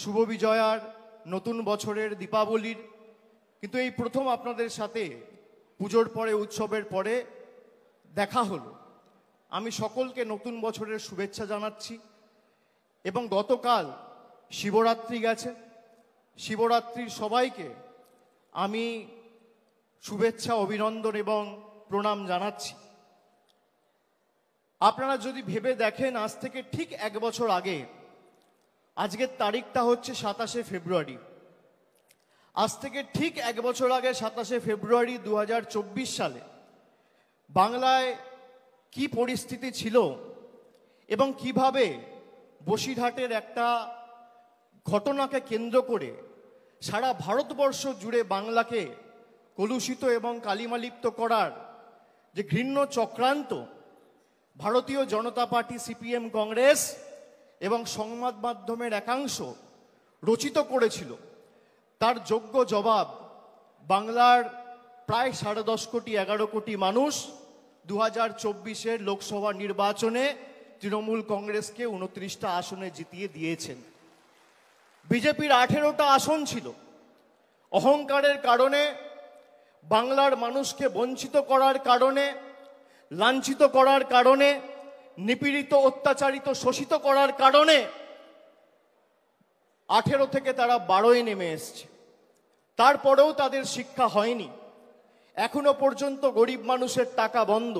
শুভ বিজয়ার নতুন বছরের দীপাবলির কিন্তু এই প্রথম আপনাদের সাথে পুজোর পরে উৎসবের পরে দেখা হলো। আমি সকলকে নতুন বছরের শুভেচ্ছা জানাচ্ছি এবং গতকাল শিবরাত্রি গেছে, শিবরাত্রির সবাইকে আমি শুভেচ্ছা, অভিনন্দন এবং প্রণাম জানাচ্ছি। আপনারা যদি ভেবে দেখেন, আজ থেকে ঠিক 1 বছর আগে, আজকের তারিখটা হচ্ছে 27শে ফেব্রুয়ারি, আজ থেকে ঠিক 1 বছর আগে 27শে ফেব্রুয়ারি 2024 সালে বাংলায় কি পরিস্থিতি ছিল এবং কিভাবে বসিরহাটের একটা ঘটনাকে কেন্দ্র করে সারা ভারতবর্ষ জুড়ে বাংলাকে কলুষিত এবং কালিমালিপ্ত করার যে ঘৃণ্য চক্রান্ত ভারতীয় জনতা পার্টি, সিপিএম, কংগ্রেস এবং সংবাদ মাধ্যমের একাংশ রচিত করেছিল, তার যোগ্য জবাব বাংলার প্রায় 10.5 কোটি 11 কোটি মানুষ 2024-এর লোকসভা নির্বাচনে তৃণমূল কংগ্রেসকে 29টা আসনে জিতিয়ে দিয়েছেন। বিজেপির 18টা আসন ছিল। অহংকারের কারণে, বাংলার মানুষকে বঞ্চিত করার কারণে, লাঞ্ছিত করার কারণে, নিপীড়িত, অত্যাচারিত, শোষিত করার কারণে 18 থেকে তারা 12-এ নেমে এসছে। তারপরেও তাদের শিক্ষা হয়নি। এখনো পর্যন্ত গরিব মানুষের টাকা বন্ধ।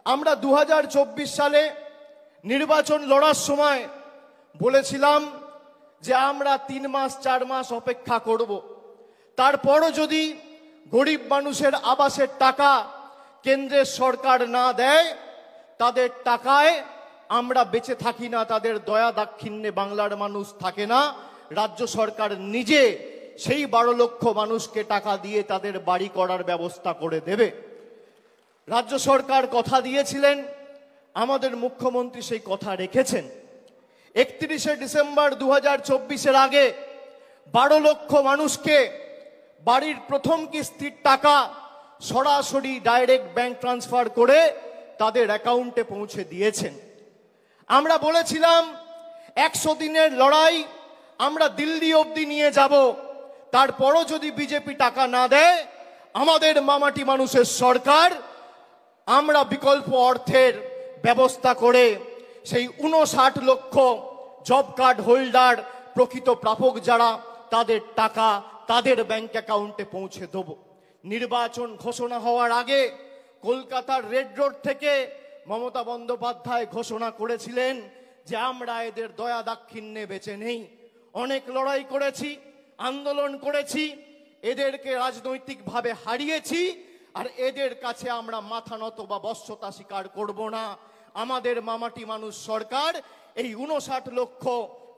আমরা 2024 সালে নির্বাচন লড়ার সময় বলেছিলাম যে আমরা 3 মাস 4 মাস অপেক্ষা করব, তারপরও যদি গরিব মানুষের আবাসের টাকা কেন্দ্রের সরকার না দেয়, তাদের টাকায় আমরা বেঁচে থাকি না, তাদের দয়া দাক্ষিণ্যে বাংলার মানুষ থাকে না। রাজ্য সরকার নিজে সেই 12 লক্ষ মানুষকে টাকা দিয়ে তাদের বাড়ি করার ব্যবস্থা করে দেবে। রাজ্য সরকার কথা দিয়েছিলেন, আমাদের মুখ্যমন্ত্রী সেই কথা রেখেছেন। 31শে ডিসেম্বর 2024-এর আগে 12 লক্ষ মানুষকে বাড়ির প্রথম কিস্তির টাকা সরাসরি ডাইরেক্ট ব্যাংক ট্রান্সফার করে তাদের অ্যাকাউন্টে পৌঁছে দিয়েছেন। আমরা বলেছিলাম 100 দিনের লড়াই আমরা দিল্লি অবধি নিয়ে যাব, তারপরও যদি বিজেপি টাকা না দেয়, আমাদের মামাটি মানুষের সরকার, আমরা বিকল্প অর্থের ব্যবস্থা করে সেই 59 লক্ষ জব কার্ড হোল্ডার, প্রকৃত প্রাপক যারা, তাদের টাকা তাদের ব্যাংক অ্যাকাউন্টে পৌঁছে দেব। নির্বাচন ঘোষণা হওয়ার আগে কলকাতার রেড রোড থেকে মমতা বন্দ্যোপাধ্যায় ঘোষণা করেছিলেন যে আমরা এদের দয়া দাক্ষিণ্যে বেঁচে নেই। অনেক লড়াই করেছি, আন্দোলন করেছি, এদেরকে রাজনৈতিকভাবে হারিয়েছি, আর এদের কাছে আমরা মাথা নত বা বশ্যতা স্বীকার করব না। আমাদের মামাটি মানুষ সরকার এই 59 লক্ষ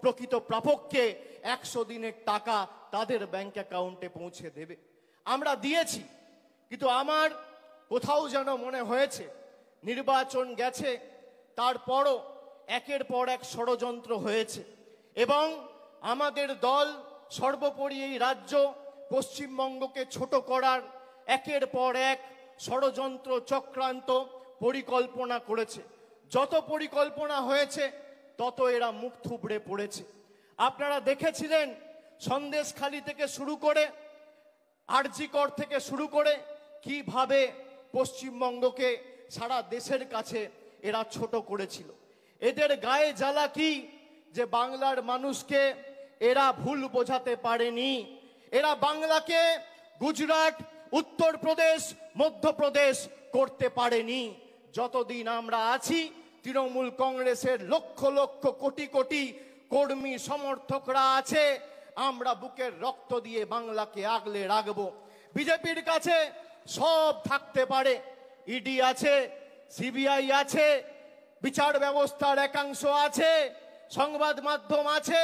প্রকৃত প্রাপককে 100 দিনের টাকা তাদের ব্যাংক অ্যাকাউন্টে পৌঁছে দেবে। আমরা দিয়েছি, কিন্তু আমার কোথাও যেন মনে হয়েছে নির্বাচন গেছে, তারপরও একের পর এক ষড়যন্ত্র হয়েছে এবং আমাদের দল সর্বোপরি এই রাজ্য পশ্চিমবঙ্গকে ছোট করার একের পর এক ষড়যন্ত্র, চক্রান্ত, পরিকল্পনা করেছে। যত পরিকল্পনা হয়েছে তত এরা মুখ থুবড়ে পড়েছে। আপনারা দেখেছিলেন সন্দেশখালি থেকে শুরু করে, আরজিকর থেকে শুরু করে কিভাবে পশ্চিমবঙ্গকে সারা দেশের কাছে এরা ছোট করেছিল। এদের গায়ে জ্বালা কি যে বাংলার মানুষকে এরা ভুল বোঝাতে পারেনি। এরা বাংলাকে গুজরাট, উত্তরপ্রদেশ, মধ্যপ্রদেশ করতে পারেনি। যতদিন আমরা আছি, তৃণমূল কংগ্রেসের লক্ষ লক্ষ কোটি কোটি কর্মী সমর্থকরা আছে, আমরা বুকের রক্ত দিয়ে বাংলাকে আগলে রাখবো। বিজেপির কাছে সব থাকতে পারে, ইডি আছে, সিবিআই আছে, বিচার ব্যবস্থার একাংশ আছে, সংবাদ মাধ্যম আছে,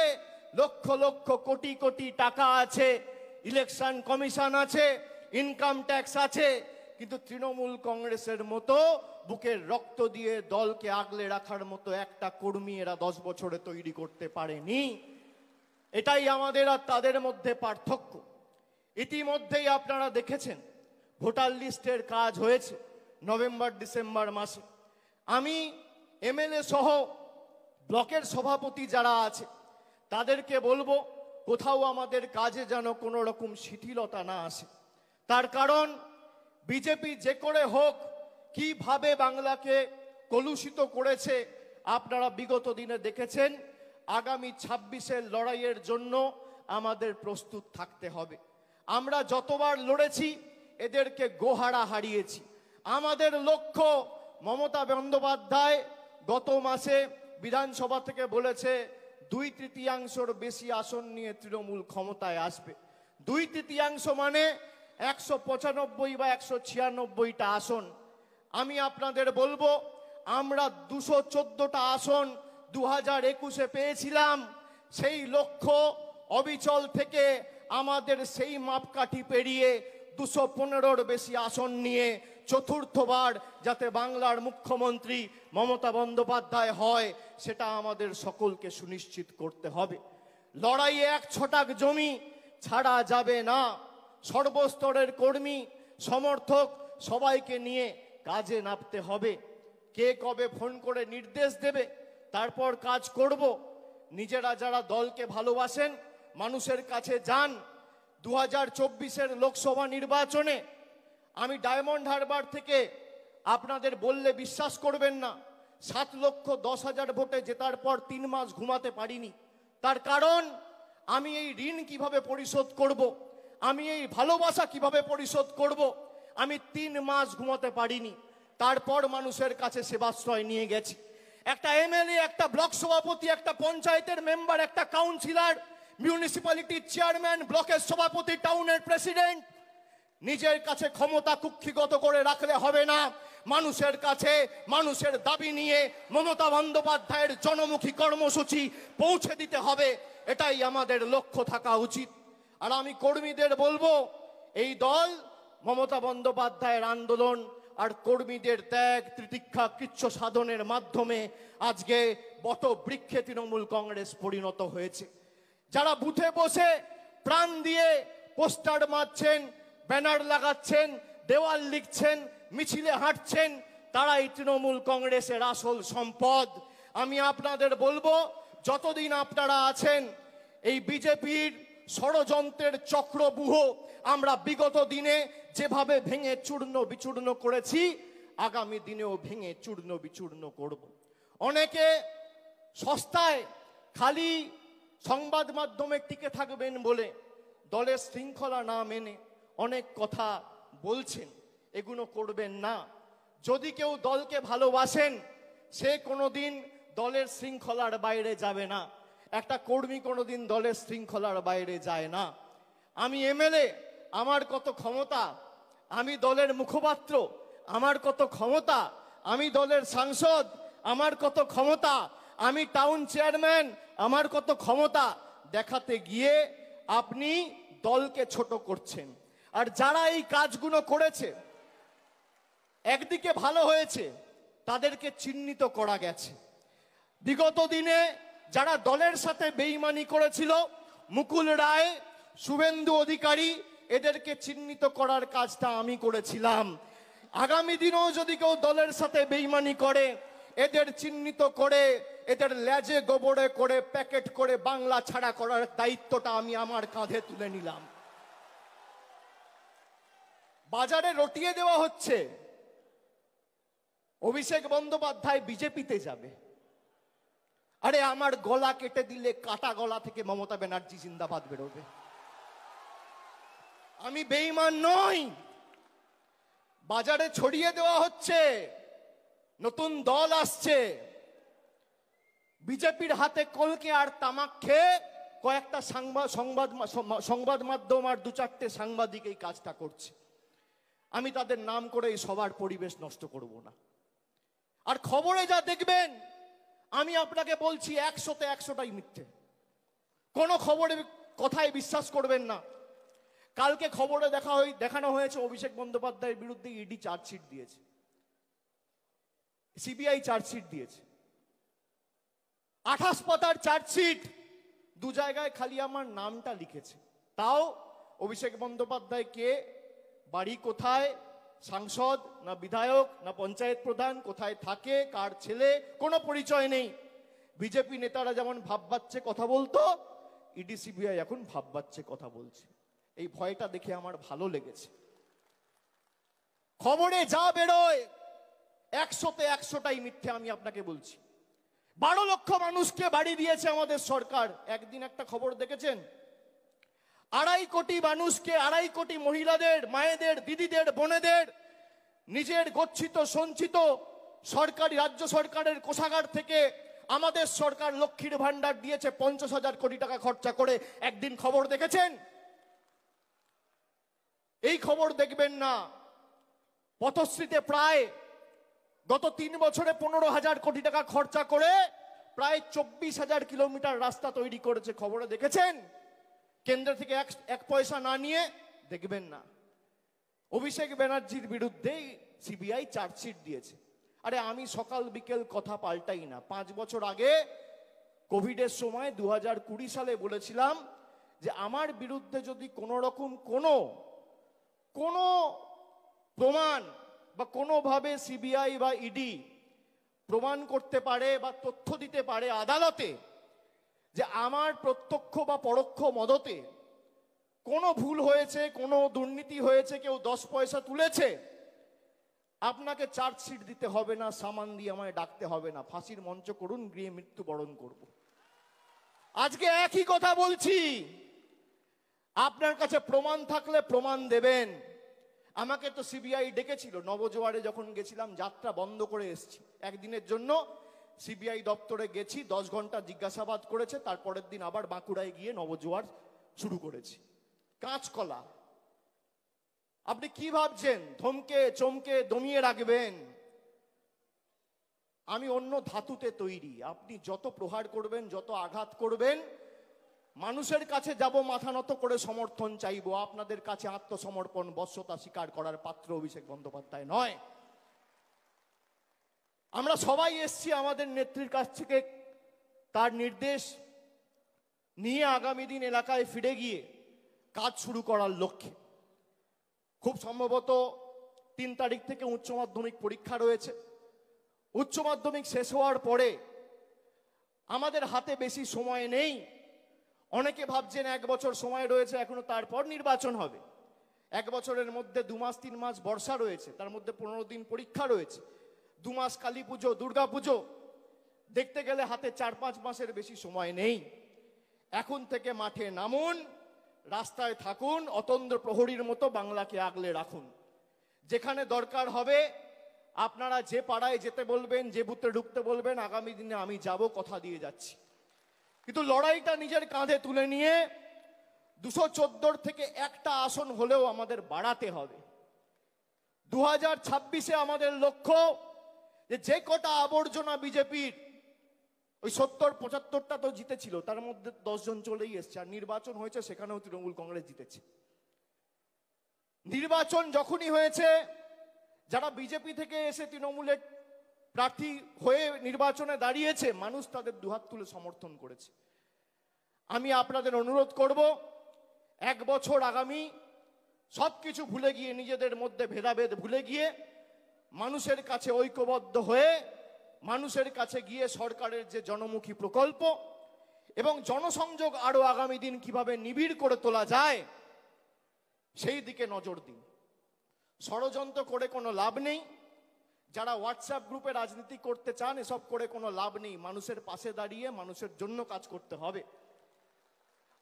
লক্ষ লক্ষ কোটি কোটি টাকা আছে, ইলেকশন কমিশন আছে, ইনকাম ট্যাক্স আছে, কিন্তু তৃণমূল কংগ্রেসের মতো বুকের রক্ত দিয়ে দলকে আগলে রাখার মতো একটা কর্মী এরা 10 বছরে তৈরি করতে পারেনি। এটাই আমাদের আর তাদের মধ্যে পার্থক্য। ইতিমধ্যেই আপনারা দেখেছেন ভোটার লিস্টের কাজ হয়েছে নভেম্বর ডিসেম্বর মাসে। আমি এমএলএ সহ ব্লকের সভাপতি যারা আছে তাদেরকে বলবো কোথাও আমাদের কাজে যেন কোনো রকম শিথিলতা না আসে। তার কারণ বিজেপি যে করে হোক কিভাবে বাংলাকে কলুষিত করেছে আপনারা বিগত দিনে দেখেছেন। আগামী ২৬-এর লড়াইয়ের জন্য আমাদের প্রস্তুত থাকতে হবে। আমরা যতবার লড়েছি এদেরকে গোহারা হারিয়েছি। আমাদের লক্ষ্য, মমতা বন্দ্যোপাধ্যায় গত মাসে বিধানসভা থেকে বলেছে 2/3 বেশি আসন নিয়ে তৃণমূল ক্ষমতায় আসবে। 2/3 মানে 195 বা 196টা আসন। আমি আপনাদের বলবো আমরা 214টা আসন 2021-এ পেয়েছিলাম। সেই লক্ষ্য অবিচল থেকে আমাদের সেই মাপকাঠি পেরিয়ে 215-র বেশি আসন নিয়ে চতুর্থবার যাতে বাংলার মুখ্যমন্ত্রী মমতা বন্দ্যোপাধ্যায় হয় সেটা আমাদের সকলকে সুনিশ্চিত করতে হবে। লড়াইয়ে 1 ছটাক জমি ছাড়া যাবে না। সর্বস্তরের কর্মী সমর্থক সবাইকে নিয়ে কাজে নামতে হবে। কে কবে ফোন করে নির্দেশ দেবে তারপর কাজ করব। নিজেরা যারা দলকে ভালোবাসেন মানুষের কাছে যান। 2024-এর লোকসভা নির্বাচনে আমি ডায়মন্ড হারবার থেকে আপনাদের বললে বিশ্বাস করবেন না, 7,10,000 ভোটে জেতার পর 3 মাস ঘুমাতে পারিনি। তার কারণ আমি এই ঋণ কিভাবে পরিশোধ করব, আমি এই ভালোবাসা কিভাবে পরিশোধ করব, আমি 3 মাস ঘুমাতে পারিনি। তারপর মানুষের কাছে সেবাশ্রয় নিয়ে গেছি। একটা এমএলএ, একটা ব্লক সভাপতি, একটা পঞ্চায়েতের মেম্বার, একটা কাউন্সিলর, মিউনিসিপ্যালিটির চেয়ারম্যান, ব্লকের সভাপতি, টাউনের প্রেসিডেন্ট নিজের কাছে ক্ষমতা কুক্ষিগত করে রাখলে হবে না। মানুষের কাছে মানুষের দাবি নিয়ে মমতা বন্দ্যোপাধ্যায়ের জনমুখী কর্মসূচি পৌঁছে দিতে হবে। এটাই আমাদের লক্ষ্য থাকা উচিত। আর আমি কর্মীদের বলবো এই দল মমতা বন্দ্যোপাধ্যায়ের আন্দোলন আর কর্মীদের ত্যাগ তিতিক্ষা কৃচ্ছ সাধনের মাধ্যমে আজকে বটবৃক্ষে তৃণমূল কংগ্রেস পরিণত হয়েছে। যারা বুথে বসে প্রাণ দিয়ে পোস্টার মারছেন, ব্যানার লাগাচ্ছেন, দেওয়াল লিখছেন, মিছিলে হাঁটছেন, তারাই তৃণমূল কংগ্রেসের আসল সম্পদ। আমি আপনাদের বলবো যতদিন আপনারা আছেন এই বিজেপির ষড়যন্ত্রের চক্রব্যূহ আমরা বিগত দিনে যেভাবে ভেঙে চূর্ণ বিচূর্ণ করেছি আগামী দিনেও ভেঙে চূর্ণ বিচূর্ণ করব। অনেকে সস্তায় খালি সংবাদ মাধ্যমে টিকে থাকবেন বলে দলের শৃঙ্খলা না মেনে অনেক কথা বলছেন, এগুলো করবেন না। যদি কেউ দলকে ভালোবাসেন সে কোনোদিন দলের শৃঙ্খলার বাইরে যাবে না। একটা কর্মী কোনোদিন দলের শৃঙ্খলার বাইরে যায় না। আমি এমএলএ, আমার কত ক্ষমতা, আমি দলের মুখপাত্র, আমার কত ক্ষমতা, আমি দলের সাংসদ, আমার কত ক্ষমতা, আমি টাউন চেয়ারম্যান, আমার কত ক্ষমতা দেখাতে গিয়ে আপনি দলকে ছোট করছেন। আর যারা এই কাজগুলো করেছে একদিকে ভালো হয়েছে, তাদেরকে চিহ্নিত করা গেছে। বিগত দিনে যারা দলের সাথে বেইমানি করেছিল, মুকুল রায়, শুভেন্দু অধিকারী, এদেরকে চিহ্নিত করার কাজটা আমি করেছিলাম। আগামী দিনেও যদি কেউ দলের সাথে বেইমানি করে এদের চিহ্নিত করে এদের লেজে গোবরে করে প্যাকেট করে বাংলা ছাড়া করার দায়িত্বটা আমি আমার কাঁধে তুলে নিলাম। বাজারে রটিয়ে দেওয়া হচ্ছে অভিষেক বন্দ্যোপাধ্যায় বিজেপিতে যাবে। আরে আমার গলা কেটে দিলে কাটা গলা থেকে মমতা ব্যানার্জি জিন্দাবাদ বেরোবে। আমি বেঈমান নই। বাজারে ছড়িয়ে দেওয়া হচ্ছে নতুন দল আসছে, বিজেপির হাতে কলকে আর তামাক খেয়ে কয়েকটা সংবাদ মাধ্যম আর 2-4টে সাংবাদিক এই কাজটা করছে। আমি তাদের নাম করে এই সবার পরিবেশ নষ্ট করব না। আর খবরে যা দেখবেন আমি আপনাকে বলছি 100তে 100টাই মিথ্যে। কোনো খবরের কথায় বিশ্বাস করবেন না। কালকে খবরে দেখানো হয়েছে অভিষেক বন্দ্যোপাধ্যায়ের বিরুদ্ধে ইডি চার্জশিট দিয়েছে, সিবিআই চার্জশিট দিয়েছে। 28 পাতার চার্জশিট, 2 জায়গায় খালি আমার নামটা লিখেছে। তাও অভিষেক বন্দ্যোপাধ্যায় কে, বাড়ি কোথায়, সাংসদ না বিধায়ক না পঞ্চায়েত প্রধান, কোথায় থাকে, কার ছেলে, কোনো পরিচয় নেই। বিজেপি নেতারা যেমন ভাববাচ্ছে কথা বলতো, ইডি সিবিআই এখন ভাববাচ্ছে কথা বলছে। এই ভয়টা দেখে আমার ভালো লেগেছে। খবরে যা বেরোয় 100তে 100টাই মিথ্যে, আমি আপনাকে বলছি। 12 লক্ষ মানুষকে বাড়ি দিয়েছে আমাদের সরকার। একদিন একটা খবর দেখেছেন? 2.5 কোটি মানুষকে, 2.5 কোটি মহিলাদের, মায়েদের, দিদিদের, বোনেদের নিজের গচ্ছিত সঞ্চিত সরকারি, রাজ্য সরকারের কোষাগার থেকে আমাদের সরকার লক্ষ্মীর ভান্ডার দিয়েছে 50,000 কোটি টাকা খরচা করে। একদিন খবর দেখেছেন? এই খবর দেখবেন না। পথশ্রীতে প্রায় গত 3 বছরে 15,000 কোটি টাকা খরচা করে প্রায় 24,000 কিলোমিটার রাস্তা তৈরি করেছে। খবরে দেখেছেন? কেন্দ্র থেকে এক পয়সা না নিয়ে দেখবেন না। অভিষেক ব্যানার্জির বিরুদ্ধে সিবিআই চার্জশিট দিয়েছে। আরে আমি সকাল বিকেল কথা পাল্টাই না। 5 বছর আগে কোভিডের সময় 2020 সালে বলেছিলাম যে আমার বিরুদ্ধে যদি কোনো রকম কোনো প্রমাণ বা কোনোভাবে সিবিআই বা ইডি প্রমাণ করতে পারে বা তথ্য দিতে পারে আদালতে যে আমার প্রত্যক্ষ বা পরোক্ষ মদতে কোনো ভুল হয়েছে, কোনো দুর্নীতি হয়েছে, কেউ 10 পয়সা তুলেছে, আপনাকে চার্জশিট দিতে হবে না, সামান দিয়ে আমায় ডাকতে হবে না, ফাঁসির মঞ্চ করুন, গিয়ে মৃত্যুবরণ করব। আজকে একই কথা বলছি। আপনার কাছে প্রমাণ থাকলে প্রমাণ দেবেন। আমাকে তো সিবিআই ডেকেছিল নবজোয়ারে, যখন গেছিলাম যাত্রা বন্ধ করে এসেছি একদিনের জন্য। সিবিআই দপ্তরে গেছি, 10 ঘন্টা জিজ্ঞাসাবাদ করেছে। তারপরের দিন আবার বাঁকুড়ায় গিয়ে নবজোয়ার শুরু করেছি। কাঁচকলা। আপনি কি ভাবছেন থমকে চমকে দমিয়ে রাখবেন? আমি অন্য ধাতুতে তৈরি। আপনি যত প্রহার করবেন, যত আঘাত করবেন, মানুষের কাছে যাব মাথা নত করে সমর্থন চাইবো। আপনাদের কাছে আত্মসমর্পণ, বশ্যতা স্বীকার করার পাত্র অভিষেক বন্দ্যোপাধ্যায় নয়। আমরা সবাই এসছি আমাদের নেত্রীর কাছ থেকে তার নির্দেশ নিয়ে আগামী দিন এলাকায় ফিরে গিয়ে কাজ শুরু করার লক্ষ্যে। খুব সম্ভবত 3 তারিখ থেকে উচ্চ মাধ্যমিক পরীক্ষা রয়েছে। উচ্চ মাধ্যমিক শেষ হওয়ার পরে আমাদের হাতে বেশি সময় নেই। অনেকে ভাবছেন 1 বছর সময় রয়েছে এখনো, তারপর নির্বাচন হবে। 1 বছরের মধ্যে 2 মাস 3 মাস বর্ষা রয়েছে, তার মধ্যে 15 দিন পরীক্ষা রয়েছে, 2 মাস কালী পুজো, দুর্গা পুজো, দেখতে গেলে হাতে 4-5 মাসের বেশি সময় নেই। এখন থেকে মাঠে নামুন, রাস্তায় থাকুন, অতন্দ্র প্রহরীর মতো বাংলাকে আগলে রাখুন। যেখানে দরকার হবে আপনারা যে পাড়ায় যেতে বলবেন, যে বুথে ঢুকতে বলবেন, আগামী দিনে আমি যাব, কথা দিয়ে যাচ্ছি। কিন্তু লড়াইটা নিজের কাঁধে তুলে নিয়ে 214 থেকে একটা আসন হলেও আমাদের বাড়াতে হবে। 2026-এ আমাদের লক্ষ্য যে কটা আবর্জনা বিজেপির, ওই 70-75টা তো জিতেছিল, তার মধ্যে 10 জন চলেই এসছে। আর নির্বাচন হয়েছে, সেখানেও তৃণমূল কংগ্রেস জিতেছে। নির্বাচন যখনই হয়েছে, যারা বিজেপি থেকে এসে তৃণমূলের প্রার্থী হয়ে নির্বাচনে দাঁড়িয়েছে, মানুষ তাদের দুহাত তুলে সমর্থন করেছে। আমি আপনাদের অনুরোধ করব, 1 বছর আগামী সবকিছু ভুলে গিয়ে, নিজেদের মধ্যে ভেদাভেদ ভুলে গিয়ে, মানুষের কাছে ঐক্যবদ্ধ হয়ে, মানুষের কাছে গিয়ে সরকারের যে জনমুখী প্রকল্প এবং জনসংযোগ আরো আগামী দিন কিভাবে নিবিড় করে তোলা যায়, সেই দিকে নজর দিন। ষড়যন্ত্র করে কোনো লাভ নেই। যারা হোয়াটসঅ্যাপ গ্রুপে রাজনীতি করতে চান, এসব করে কোনো লাভ নেই। মানুষের পাশে দাঁড়িয়ে মানুষের জন্য কাজ করতে হবে।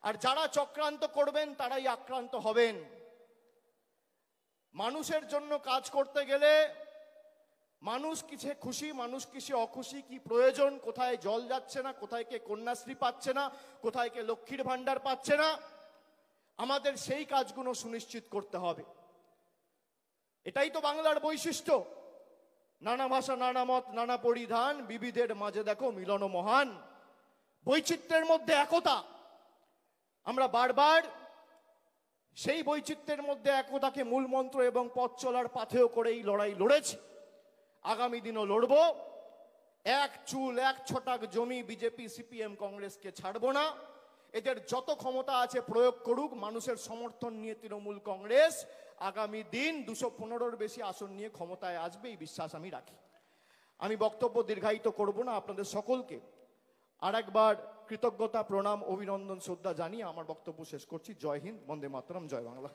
আর যারা চক্রান্ত করবেন তারাই আক্রান্ত হবেন। মানুষের জন্য কাজ করতে গেলে মানুষ কিসে খুশি, মানুষ কিসে অখুশি, কি প্রয়োজন, কোথায় জল যাচ্ছে না, কোথায় কে কন্যাশ্রী পাচ্ছে না, কোথায় কে লক্ষ্মীর ভান্ডার পাচ্ছে না, আমাদের সেই কাজগুলো সুনিশ্চিত করতে হবে। এটাই তো বাংলার বৈশিষ্ট্য। নানা ভাষা, নানা মত, নানা পরিধান, বিবিধের মাঝে দেখো মিলন মহান। বৈচিত্র্যের মধ্যে একতা। আমরা বারবার সেই বৈচিত্র্যের মধ্যে একতাকে মূল মন্ত্র এবং পথ চলার পাথেয় করে এই লড়াই লড়েছি। আগামী দিনও লড়ব। 1 চুল 1 ছটাক জমি বিজেপি সিপিএম কংগ্রেসকে ছাড়বো না। এদের যত ক্ষমতা আছে প্রয়োগ করুক। মানুষের সমর্থন নিয়ে তৃণমূল কংগ্রেস আগামী দিন 215-র বেশি আসন নিয়ে ক্ষমতায় আসবে, এই বিশ্বাস আমি রাখি। আমি বক্তব্য দীর্ঘায়িত করব না। আপনাদের সকলকে আর একবার কৃতজ্ঞতা, প্রণাম, অভিনন্দন, শ্রদ্ধা জানিয়ে আমার বক্তব্য শেষ করছি। জয় হিন্দ, বন্দে মাতরম, জয় বাংলা।